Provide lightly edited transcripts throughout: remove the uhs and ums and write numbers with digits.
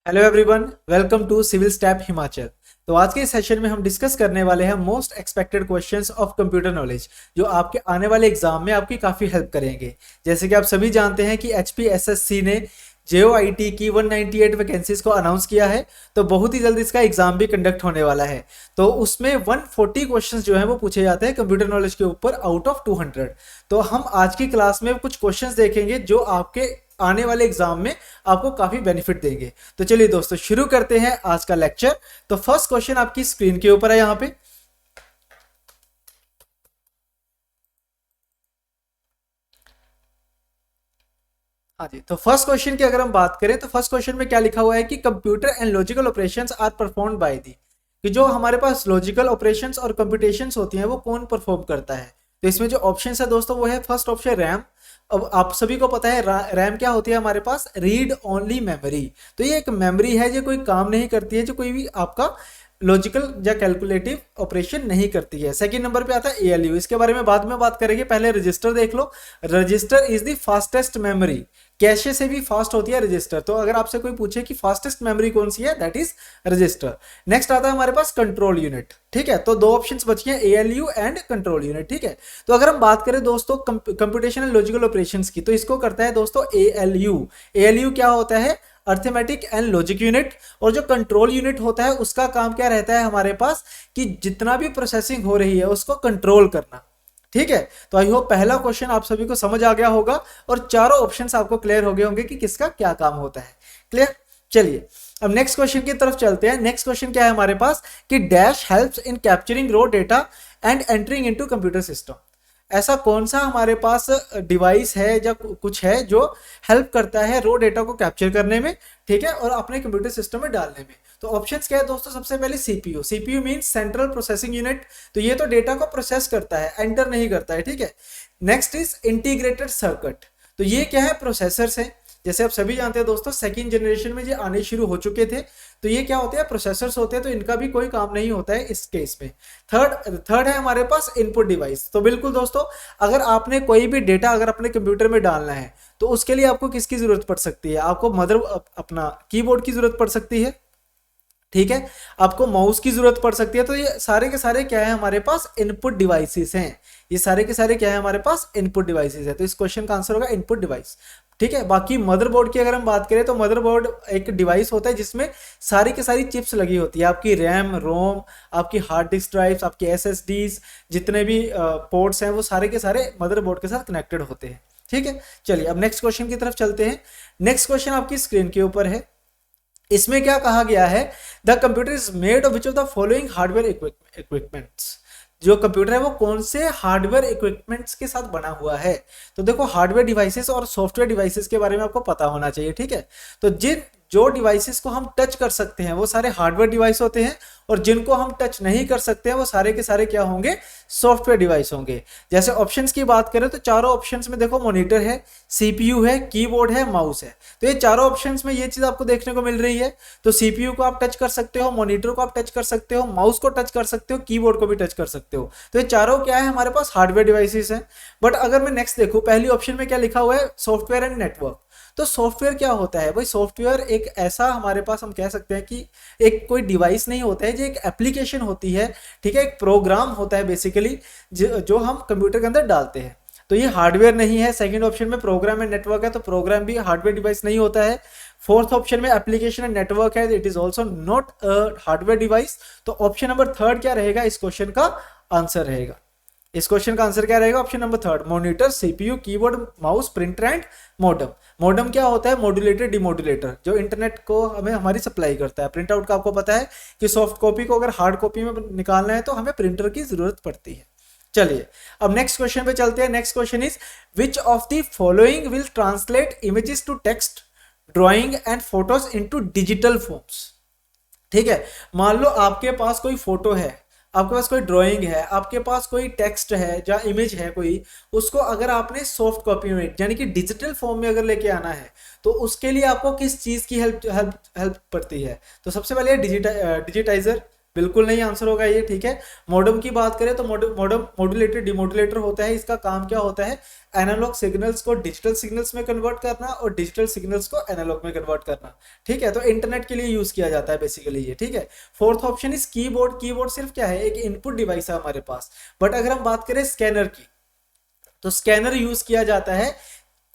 Hello everyone, welcome to civil step Himachal. तो आज के इस सेशन में हम डिस्कस करने वाले हैं most expected questions of computer knowledge, जो आपके आने वाले एग्जाम में आपकी काफ़ी हेल्प करेंगे। जैसे कि आप सभी जानते हैं कि HPSSC ने JOIT की 198 वैकेंसीज को अनाउंस किया है, तो बहुत ही जल्द इसका एग्जाम भी कंडक्ट होने वाला है। तो उसमें 140 क्वेश्चंस जो हैं वो पूछे जाते हैं कंप्यूटर नॉलेज के ऊपर आउट ऑफ 200। तो हम आज की क्लास में कुछ क्वेश्चंस देखेंगे जो आपके आने वाले एग्जाम में आपको काफी बेनिफिट देंगे। तो चलिए दोस्तों, शुरू करते हैं आज का लेक्चर। तो फर्स्ट क्वेश्चन आपकी स्क्रीन के ऊपर है यहाँ पे। हाँ जी, तो फर्स्ट क्वेश्चन की अगर हम बात करें तो फर्स्ट क्वेश्चन में क्या लिखा हुआ है कि computer and logical operations are performed by the, कि जो हमारे पास लॉजिकल ऑपरेशंस और कंप्यूटेशंस होती हैं वो कौन परफॉर्म करता है। तो इसमें जो ऑप्शन है दोस्तों वो है फर्स्ट ऑप्शन रैम। अब आप सभी को पता है रैम क्या होती है हमारे पास, रीड ओनली मेमोरी। तो ये एक मेमोरी है जो कोई काम नहीं करती है, जो कोई भी आपका लॉजिकल या कैलकुलेटिव ऑपरेशन नहीं करती है। सेकंड नंबर पे आता है ALU, इसके बारे में बाद में बात करेंगे, पहले रजिस्टर देख लो। Register is the fastest memory, cache से भी फास्ट होती है रजिस्टर। तो अगर आपसे कोई पूछे कि फास्टेस्ट मेमोरी कौन सी है, दैट इज रजिस्टर। नेक्स्ट आता है हमारे पास कंट्रोल यूनिट। ठीक है, तो दो ऑप्शंस बची हैं, ALU एंड कंट्रोल यूनिट। ठीक है, तो अगर हम बात करें दोस्तों कंप्यूटेशनल लॉजिकल ऑपरेशंस की, तो इसको करता है दोस्तों ALU। ALU क्या होता है, अर्थमेटिक एंड लॉजिक यूनिट। और जो कंट्रोल यूनिट होता है उसका काम क्या रहता है हमारे पास, कि जितना भी प्रोसेसिंग हो रही है उसको कंट्रोल करना। ठीक है, तो आई होप पहला क्वेश्चन आप सभी को समझ आ गया होगा और चारों ऑप्शंस आपको क्लियर हो गए होंगे कि किसका क्या काम होता है। क्लियर, चलिए अब नेक्स्ट क्वेश्चन की तरफ चलते हैं। नेक्स्ट क्वेश्चन क्या है हमारे पास, कि dash helps in capturing raw data and entering into computer system. ऐसा कौन सा हमारे पास डिवाइस है या कुछ है जो हेल्प करता है रो डेटा को कैप्चर करने में, ठीक है, और अपने कंप्यूटर सिस्टम में डालने में। तो ऑप्शंस क्या है दोस्तों, सबसे पहले CPU। CPU means central processing unit, तो ये तो डेटा को प्रोसेस करता है, एंटर नहीं करता है। ठीक है, नेक्स्ट इज इंटीग्रेटेड सर्किट। तो ये क्या है, प्रोसेसर्स है। जैसे आप सभी जानते हैं दोस्तों, सेकंड जनरेशन में ये आने शुरू हो चुके थे। तो ये क्या होते हैं, प्रोसेसर्स होते हैं, तो इनका भी कोई काम नहीं होता है इस केस में। थर्ड है हमारे पास इनपुट डिवाइस। तो बिल्कुल दोस्तों, अगर आपने कोई भी डेटा अगर अपने कंप्यूटर में डालना है तो उसके लिए आपको किसकी जरूरत पड़ सकती है, आपको अपना कीबोर्ड की जरूरत पड़ सकती है। ठीक है, आपको माउस की जरूरत पड़ सकती है। तो ये सारे के सारे क्या है हमारे पास, इनपुट डिवाइसेस हैं। ये सारे के सारे क्या है हमारे पास, इनपुट डिवाइसेस है। तो इस क्वेश्चन का आंसर होगा इनपुट डिवाइस। ठीक है, बाकी मदरबोर्ड की अगर हम बात करें तो मदरबोर्ड एक डिवाइस होता है जिसमें सारी की सारी चिप्स लगी होती है, आपकी रैम, रोम, आपकी हार्ड डिस्क ड्राइव्स, आपकी SSDs, जितने भी पोर्ट्स हैं वो सारे के सारे मदरबोर्ड के साथ कनेक्टेड होते हैं। ठीक है, चलिए अब नेक्स्ट क्वेश्चन की तरफ चलते हैं। नेक्स्ट क्वेश्चन आपकी स्क्रीन के ऊपर है। इसमें क्या कहा गया है, the computer is made of which of the following hardware equipments. जो कंप्यूटर है वो कौन से हार्डवेयर इक्विपमेंट्स के साथ बना हुआ है। तो देखो, हार्डवेयर डिवाइसेस और सॉफ्टवेयर डिवाइसेस के बारे में आपको पता होना चाहिए। ठीक है, तो जो डिवाइसेस को हम टच कर सकते हैं वो सारे हार्डवेयर डिवाइस होते हैं, और जिनको हम टच नहीं कर सकते हैं वो सारे के सारे क्या होंगे, सॉफ्टवेयर डिवाइस होंगे। जैसे ऑप्शंस की बात करें तो चारों ऑप्शंस में देखो, मॉनिटर है, CPU है, कीबोर्ड है, माउस है। तो ये चारों ऑप्शंस में ये चीज आपको देखने को मिल रही है। तो CPU को आप टच कर सकते हो, मॉनिटर को आप टच कर सकते हो, माउस को टच कर सकते हो, कीबोर्ड को भी टच कर सकते हो। तो ये चारों क्या है हमारे पास, हार्डवेयर डिवाइसेस हैं। बट अगर मैं नेक्स्ट देखूं, पहली ऑप्शन में क्या लिखा हुआ है, सॉफ्टवेयर एंड नेटवर्क। तो सॉफ्टवेयर क्या होता है भाई, सॉफ्टवेयर एक ऐसा हमारे पास हम कह सकते हैं कि एक कोई डिवाइस नहीं होता है, जो एक एप्लीकेशन होती है। ठीक है, एक प्रोग्राम होता है बेसिकली, जो हम कंप्यूटर के अंदर डालते हैं। तो ये हार्डवेयर नहीं है। सेकंड ऑप्शन में प्रोग्राम एंड नेटवर्क है, तो प्रोग्राम भी हार्डवेयर डिवाइस नहीं होता है। फोर्थ ऑप्शन में एप्लीकेशन एंड नेटवर्क है, it is also not hardware device. तो ऑप्शन नंबर थर्ड क्या रहेगा, इस क्वेश्चन का आंसर रहेगा। इस क्वेश्चन का आंसर क्या रहेगा, option number third, monitor, CPU, keyboard, mouse, printer and modem. Modem क्या होता है, मॉड्यूलेटर, डिमॉड्यूलेटर, जो इंटरनेट को हमें हमारी सप्लाई करता है। प्रिंट आउट का आपको पता है कि सॉफ्ट कॉपी को अगर हार्ड कॉपी में निकालना है तो हमें प्रिंटर की जरूरत पड़ती है। चलिए अब नेक्स्ट क्वेश्चन पे चलते हैं। Next question is which of the following will translate images to text, drawing and photos into digital forms. ठीक है, मान लो आपके पास कोई फोटो है, आपके पास कोई ड्राइंग है, आपके पास कोई टेक्स्ट है या इमेज है कोई, उसको अगर आपने सॉफ्ट कॉपी में यानी कि डिजिटल फॉर्म में अगर लेके आना है तो उसके लिए आपको किस चीज की हेल्प हेल्प हेल्प पड़ती है। तो सबसे पहले डिजिटाइजर, बिल्कुल नहीं आंसर होगा ये, ठीक है। मॉडम की बात करें तो मॉडम मॉड्यूलेटर डिमॉड्यूलेटर होता है, इसका काम क्या होता है, एनालॉग सिग्नल्स को डिजिटल सिग्नल्स में कन्वर्ट करना और डिजिटल सिग्नल्स को एनालॉग में कन्वर्ट करना, ठीक है। तो इंटरनेट के लिए यूज किया जाता है बेसिकली ये, ठीक है। Fourth option is keyboard. Keyboard सिर्फ क्या है, एक इनपुट डिवाइस है हमारे पास। बट अगर हम बात करें स्कैनर की, तो स्कैनर यूज किया जाता है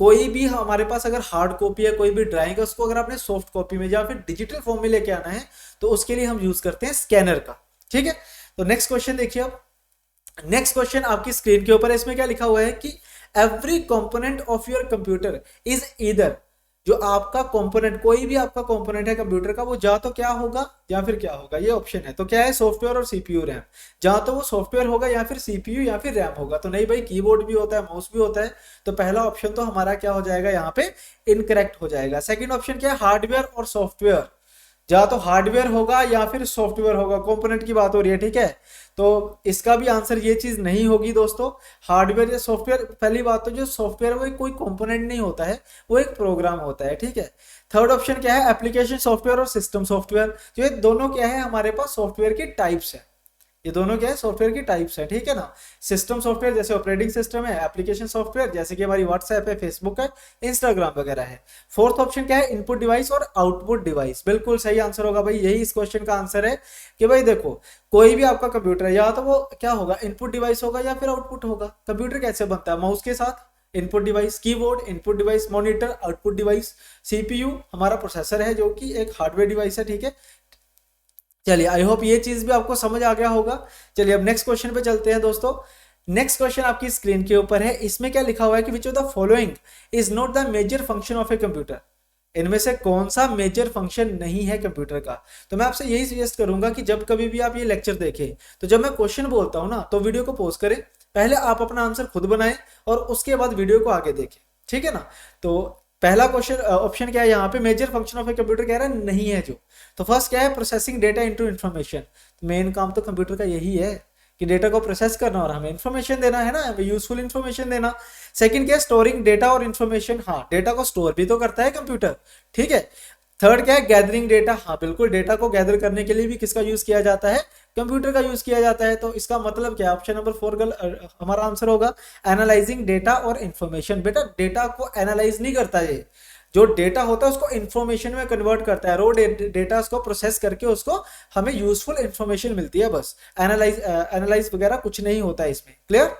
कोई भी हमारे पास अगर हार्ड कॉपी है, कोई भी ड्राइंग है, उसको अगर आपने सॉफ्ट कॉपी में या फिर डिजिटल फॉर्म में लेके आना है तो उसके लिए हम यूज करते हैं स्कैनर का, ठीक है। तो नेक्स्ट क्वेश्चन देखिए अब। नेक्स्ट क्वेश्चन आपकी स्क्रीन के ऊपर है, इसमें क्या लिखा हुआ है कि every component of your computer is either, जो आपका कंपोनेंट, कोई भी आपका कंपोनेंट है कंप्यूटर का, वो या तो क्या होगा या फिर क्या होगा, ये ऑप्शन है। तो क्या है, सॉफ्टवेयर और सीपीयू रैम। जहां तो वो सॉफ्टवेयर होगा या फिर सीपीयू या फिर रैम होगा। तो नहीं भाई, कीबोर्ड भी होता है, माउस भी होता है। तो पहला ऑप्शन तो हमारा क्या हो जाएगा यहाँ पे, इनकरेक्ट हो जाएगा। सेकंड ऑप्शन क्या है, हार्डवेयर और सॉफ्टवेयर। या तो हार्डवेयर होगा या फिर सॉफ्टवेयर होगा, कंपोनेंट की बात हो रही है, ठीक है। तो इसका भी आंसर ये चीज नहीं होगी दोस्तों, हार्डवेयर या सॉफ्टवेयर। पहली बात तो जो सॉफ्टवेयर है वो कोई कंपोनेंट नहीं होता है, वो एक प्रोग्राम होता है, ठीक है। थर्ड ऑप्शन क्या है, एप्लीकेशन सॉफ्टवेयर और सिस्टम सॉफ्टवेयर। जो ये दोनों क्या है, हमारे पास सॉफ्टवेयर की टाइप्स है। ये दोनों क्या है, सॉफ्टवेयर की टाइप्स है, ठीक है ना। सिस्टम सॉफ्टवेयर जैसे ऑपरेटिंग सिस्टम है, एप्लीकेशन सॉफ्टवेयर जैसे कि हमारी व्हाट्सएप है, फेसबुक है, इंस्टाग्राम वगैरह है। फोर्थ ऑप्शन क्या है, इनपुट डिवाइस और आउटपुट डिवाइस। बिल्कुल सही आंसर होगा भाई, यही इस क्वेश्चन का आंसर है कि भाई देखो, कोई भी आपका कंप्यूटर है, या तो वो क्या होगा, इनपुट डिवाइस होगा या फिर आउटपुट होगा। कंप्यूटर कैसे बनता है, माउस के साथ input device, keyboard input device, monitor output device, CPU हमारा प्रोसेसर है जो कि एक हार्डवेयर डिवाइस है, ठीक है। चलिए, आई होप ये चीज भी आपको समझ आ गया होगा। चलिए अब नेक्स्ट क्वेश्चन पे चलते हैं दोस्तों। नेक्स्ट क्वेश्चन आपकी स्क्रीन के ऊपर है, इसमें क्या लिखा हुआ है कि which of the following is not the major function of a computer. इनमें से कौन सा मेजर फंक्शन नहीं है कंप्यूटर का। तो मैं आपसे यही सजेस्ट करूंगा कि जब कभी भी आप ये लेक्चर देखें, तो जब मैं क्वेश्चन बोलता हूं ना, तो वीडियो को पॉज करें, पहले आप अपना आंसर खुद बनाएं और उसके बाद वीडियो को आगे देखें, ठीक है ना। तो पहला क्वेश्चन ऑप्शन क्या है यहाँ पे, major function of a computer कह रहा है नहीं है जो। तो फर्स्ट क्या है, processing data into information. Main काम तो कंप्यूटर का यही है कि डेटा को प्रोसेस करना और हमें इन्फॉर्मेशन देना है ना, यूजफुल इन्फॉर्मेशन देना। सेकंड क्या है, स्टोरिंग डेटा और इन्फॉर्मेशन। हाँ, डेटा को स्टोर भी तो करता है कंप्यूटर, ठीक है। थर्ड क्या है, गैदरिंग डेटा। हाँ बिल्कुल, डेटा को गैदर करने के लिए भी किसका यूज किया जाता है, कंप्यूटर का यूज किया जाता है। तो इसका मतलब क्या है, ऑप्शन नंबर 4 हमारा आंसर होगा। एनालाइजिंग डेटा और इन्फॉर्मेशन। बेटा डेटा को एनालाइज नहीं करता ये, जो डेटा होता है उसको इन्फॉर्मेशन में कन्वर्ट करता है। रो डेटा उसको प्रोसेस करके उसको हमें यूजफुल इन्फॉर्मेशन मिलती है, बस एनालाइज वगैरह कुछ नहीं होता है इसमें। क्लियर।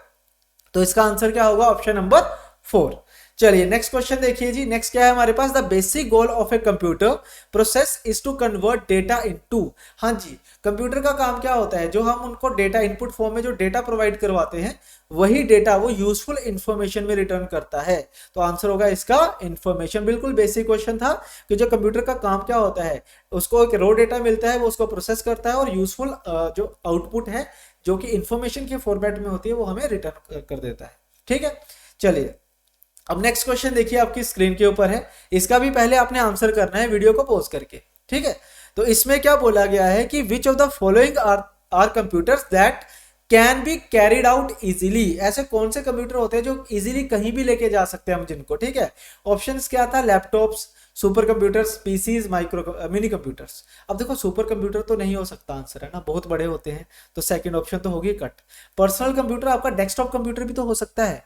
तो इसका आंसर क्या होगा, ऑप्शन नंबर 4। चलिए नेक्स्ट क्वेश्चन देखिए जी। नेक्स्ट क्या है हमारे पास, the basic goal of a computer process is to convert data into. हाँ जी, कंप्यूटर का काम क्या होता है, जो हम उनको डेटा इनपुट फॉर्म में जो डेटा प्रोवाइड करवाते हैं, वही डेटा वो यूजफुल इंफॉर्मेशन में रिटर्न करता है। तो आंसर होगा इसका इंफॉर्मेशन। बिल्कुल बेसिक क्वेश्चन था कि जो कंप्यूटर का काम क्या होता है, उसको एक रो डेटा मिलता है, वो उसको प्रोसेस करता है और यूजफुल जो आउटपुट है जो कि इंफॉर्मेशन के फॉर्मेट में होती है, वो हमें रिटर्न कर देता है, ठीक है। चलिए अब नेक्स्ट क्वेश्चन देखिए, आपकी स्क्रीन के ऊपर है। इसका भी पहले आपने आंसर करना है वीडियो को पॉज करके, ठीक है। तो इसमें क्या बोला गया है कि which of the following are computers that can be carried out easily. ऐसे कौन से कंप्यूटर होते हैं जो इजीली कहीं भी लेके जा सकते हैं हम जिनको, ठीक है। ऑप्शंस क्या था, laptops, supercomputers, PCs, micro mini computers. अब देखो सुपर कंप्यूटर तो नहीं हो सकता आंसर, है ना, बहुत बड़े होते हैं। तो सेकंड ऑप्शन तो होगी कट। पर्सनल कंप्यूटर आपका डेस्कटॉप कंप्यूटर भी तो हो सकता है,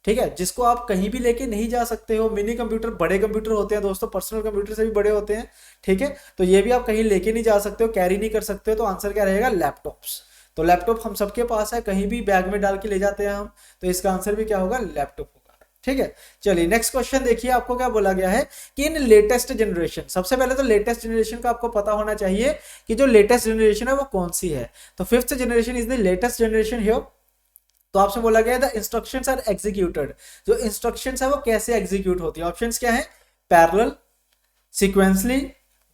ठीक है, जिसको आप कहीं भी लेके नहीं जा सकते हो। मिनी कंप्यूटर बड़े कंप्यूटर होते हैं दोस्तों, पर्सनल कंप्यूटर से भी बड़े होते हैं, ठीक है। तो ये भी आप कहीं लेके नहीं जा सकते हो, कैरी नहीं कर सकते हो। तो आंसर क्या रहेगा, लैपटॉप्स। तो लैपटॉप हम सबके पास है, कहीं भी बैग में डाल के ले जाते हैं हम। तो इसका आंसर भी क्या होगा, लैपटॉप होगा, ठीक है। चलिए नेक्स्ट क्वेश्चन देखिए, आपको क्या बोला गया है कि इन लेटेस्ट जनरेशन, सबसे पहले तो लेटेस्ट जनरेशन का आपको पता होना चाहिए कि जो लेटेस्ट जनरेशन है वो कौन सी है। तो 5th generation is the latest generation here. तो आपसे बोला गया है द इंस्ट्रक्शंस आर एग्जीक्यूटेड। जो इंस्ट्रक्शंस है वो कैसे एग्जीक्यूट होती है। ऑप्शंस क्या है, parallel, sequentially,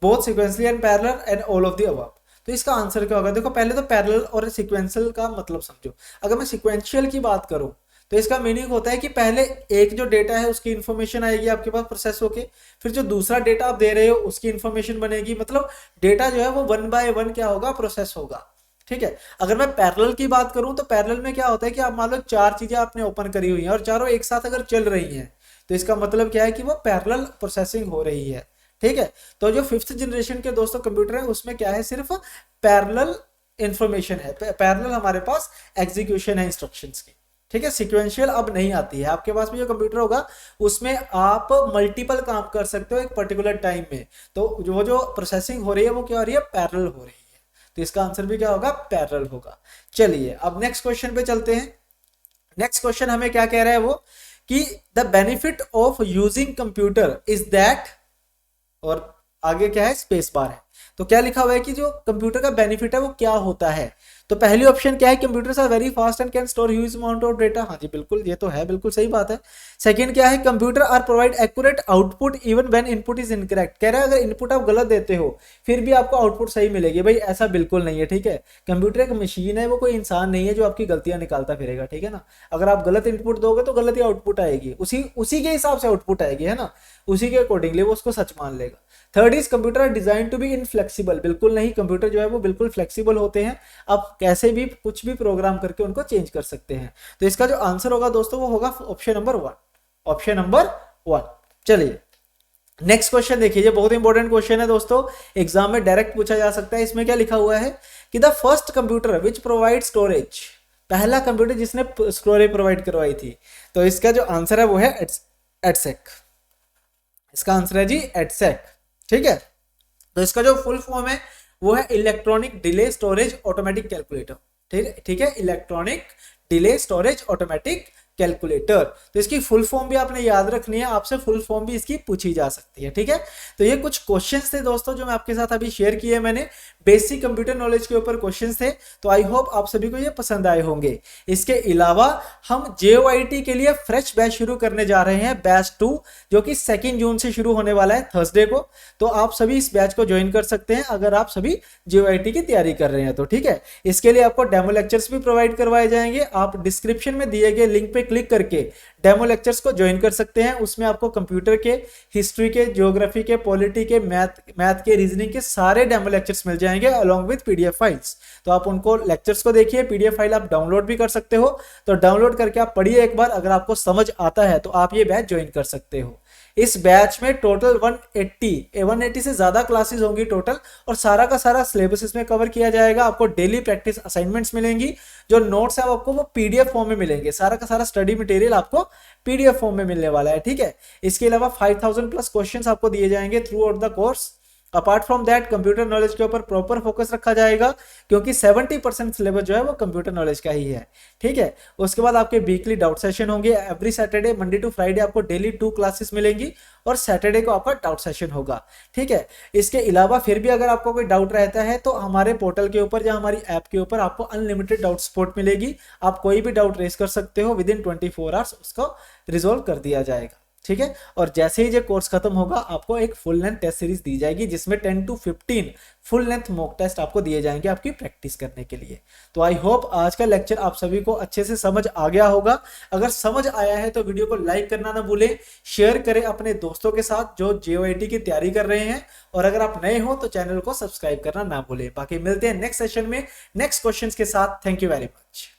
both sequentially and parallel and all of the above. तो इसका आंसर क्या होगा, देखो पहले तो पैरेलल और सीक्वेंशियल का मतलब समझो। अगर मैं सीक्वेंशियल की बात करूं तो इसका मीनिंग होता है कि पहले एक जो डेटा है उसकी इंफॉर्मेशन आएगी आपके पास प्रोसेस होके, फिर जो दूसरा डेटा आप दे रहे हो उसकी इंफॉर्मेशन बनेगी। मतलब डेटा जो है वो 1 by 1 क्या होगा, प्रोसेस होगा, ठीक है। अगर मैं पैरेलल की बात करूं तो पैरेलल में क्या होता है कि आप मान लो 4 चीजें आपने ओपन करी हुई हैं और चारों एक साथ अगर चल रही हैं, तो इसका मतलब क्या है कि वो पैरेलल प्रोसेसिंग हो रही है, ठीक है। तो जो 5th जनरेशन के दोस्तों कंप्यूटर है उसमें क्या है, सिर्फ पैरेलल इंफॉर्मेशन है, पैरेलल हमारे पास एग्जीक्यूशन है इंस्ट्रक्शंस की, ठीक है। सीक्वेंशियल अब नहीं आती है आपके पास में, जो कंप्यूटर होगा उसमें आप मल्टीपल काम कर सकते हो एक पर्टिकुलर टाइम में। तो जो प्रोसेसिंग हो रही है वो क्या हो रही है, पैरेलल हो रही है। तो इसका आंसर भी क्या होगा, पैरेलल होगा। चलिए अब नेक्स्ट क्वेश्चन पे चलते हैं। नेक्स्ट क्वेश्चन हमें क्या कह रहा है वो, कि the benefit of using computer is that, और आगे क्या है, स्पेस बार है। तो क्या लिखा हुआ है कि जो कंप्यूटर का बेनिफिट है वो क्या होता है। तो पहली ऑप्शन क्या है, computers are very fast and can store huge amount of data. हाँ जी बिल्कुल, ये तो है, बिल्कुल सही बात है। सेकंड क्या है, computer are provide accurate output even when input is incorrect. कह रहा है अगर इनपुट आप गलत देते हो फिर भी आपको आउटपुट सही मिलेगी। भाई ऐसा बिल्कुल नहीं है, ठीक है। कंप्यूटर एक मशीन है, वो कोई इंसान नहीं है जो आपकी गलतियां निकालता फिरेगा, ठीक है ना। अगर आप गलत इनपुट दोगे तो गलत ही आउटपुट आएगी, उसी के हिसाब से आउटपुट आएगी, है ना, उसी के अकॉर्डिंगली वो उसको सच मान लेगा। Third is computer are design to be inflexible. बिल्कुल नहीं, कंप्यूटर जो है वो बिल्कुल फ्लेक्सिबल होते हैं, आप कैसे भी कुछ भी प्रोग्राम करके उनको चेंज कर सकते हैं। तो इसका जो आंसर होगा दोस्तों वो होगा ऑप्शन नंबर 1, ऑप्शन नंबर 1। चलिए नेक्स्ट क्वेश्चन देखिए, ये बहुत इंपॉर्टेंट क्वेश्चन है दोस्तों, एग्जाम में डायरेक्ट पूछा जा सकता है। इसमें क्या लिखा हुआ है कि the first computer which provide storage, पहला कंप्यूटर जिसने स्टोरेज प्रोवाइड करवाई थी। तो इसका जो आंसर है वो है एडसेक। इसका आंसर है जी एडसेक, ठीक है। तो इसका जो फुल फॉर्म है वो है electronic delay storage automatic calculator, ठीक है, electronic delay storage automatic calculator. तो इसकी फुल फॉर्म भी आपने याद रखनी है, आपसे फुल फॉर्म भी इसकी पूछी जा सकती है, ठीक है। तो ये कुछ क्वेश्चंस थे दोस्तों जो मैं आपके साथ अभी शेयर किए, मैंने बेसिक कंप्यूटर नॉलेज के ऊपर क्वेश्चंस थे। तो आई होप आप सभी को ये पसंद आए होंगे। इसके अलावा हम JOIT के लिए फ्रेश बैच शुरू करने जा रहे हैं, बैच 2, जो कि 2 जून से शुरू होने वाला है, थर्सडे को। तो आप सभी इस बैच को ज्वाइन कर सकते हैं अगर आप सभी JOIT की तैयारी कर रहे हैं तो, ठीक है। इसके लिए आपको डेमो लेक्चर्स भी प्रोवाइड करवाए जाएंगे। आप डिस्क्रिप्शन में दिए गए लिंक पे क्लिक करके डेमो लेक्चर्स को ज्वाइन कर सकते हैं। उसमें आपको कंप्यूटर के, हिस्ट्री के, ज्योग्राफी के, पॉलिटी के, मैथ के, रीजनिंग के सारे डेमो लेक्चर्स मिल जाएंगे अलॉन्ग विद PDF फाइल्स। तो आप उनको लेक्चर्स को देखिए, PDF फाइल आप डाउनलोड भी कर सकते हो। तो डाउनलोड करके आप पढ़िए एक बार, अगर आपको समझ आता है तो आप ये बैच ज्वाइन कर सकते हो। इस बैच में टोटल 180 से ज्यादा क्लासेस होंगी टोटल, और सारा का सारा सिलेबस इसमें कवर किया जाएगा। आपको डेली प्रैक्टिस असाइनमेंट्स मिलेंगी, जो नोट्स है आपको वो PDF फॉर्म में मिलेंगे। सारा का सारा स्टडी मटेरियल आपको PDF फॉर्म में मिलने वाला है, ठीक है। इसके अलावा 5000 प्लस क्वेश्चंस आपको दिए जाएंगे through out the course. Apart from that computer knowledge के ऊपर प्रॉपर फोकस रखा जाएगा, क्योंकि 70% सिलेबस जो है वो कंप्यूटर नॉलेज का ही है, ठीक है। उसके बाद आपके वीकली डाउट सेशन होंगे every Saturday, Monday to Friday आपको डेली 2 क्लासेस मिलेंगी, और सैटरडे को आपका डाउट सेशन होगा, ठीक है। इसके अलावा फिर भी अगर आपको कोई डाउट रहता है तो हमारे पोर्टल के ऊपर या हमारी ऐप के ऊपर आपको अनलिमिटेड डाउट सपोर्ट मिलेगी। आप कोई भी डाउट रेस कर सकते हो, विद इन 24 आवर्स उसको रिजोल्व कर दिया जाएगा, ठीक है। और जैसे ही ये कोर्स खत्म होगा आपको एक फुल लेंथ टेस्ट सीरीज दी जाएगी, जिसमें 10 to 15 full length mock test आपको दिए जाएंगे आपकी प्रैक्टिस करने के लिए। तो आई होप आज का लेक्चर आप सभी को अच्छे से समझ आ गया होगा। अगर समझ आया है तो वीडियो को लाइक करना ना भूलें, शेयर करें अपने दोस्तों के साथ जो JOIT की तैयारी कर रहे हैं, और अगर आप नए हो तो चैनल को सब्सक्राइब करना ना भूलें। बाकी मिलते हैं नेक्स्ट सेशन में नेक्स्ट क्वेश्चन के साथ। Thank you very much.